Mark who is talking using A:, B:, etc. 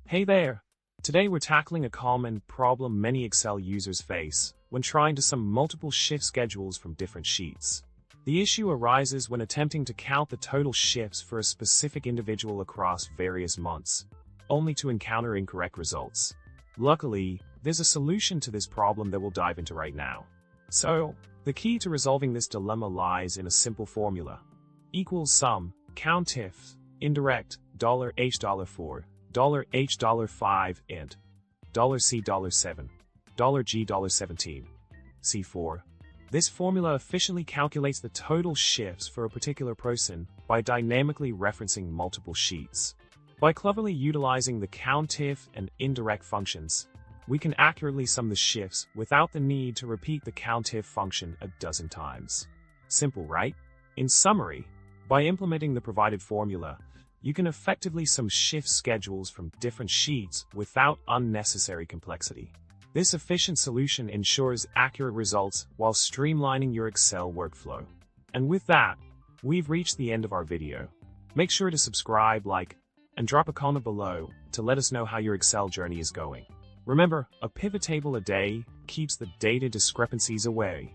A: Hey there! Today we're tackling a common problem many Excel users face when trying to sum multiple shift schedules from different sheets. The issue arises when attempting to count the total shifts for a specific individual across various months, only to encounter incorrect results. Luckily, there's a solution to this problem that we'll dive into right now. So, the key to resolving this dilemma lies in a simple formula. Equals sum, count if, indirect, $H $4, $H $5 int, $C $7, $G $17, C4. This formula efficiently calculates the total shifts for a particular person by dynamically referencing multiple sheets. By cleverly utilizing the COUNTIF and indirect functions, we can accurately sum the shifts without the need to repeat the COUNTIF function a dozen times. Simple, right? In summary, by implementing the provided formula, you can effectively sum shift schedules from different sheets without unnecessary complexity. This efficient solution ensures accurate results while streamlining your Excel workflow. And with that, we've reached the end of our video. Make sure to subscribe, like, and drop a comment below to let us know how your Excel journey is going. Remember, a pivot table a day keeps the data discrepancies away.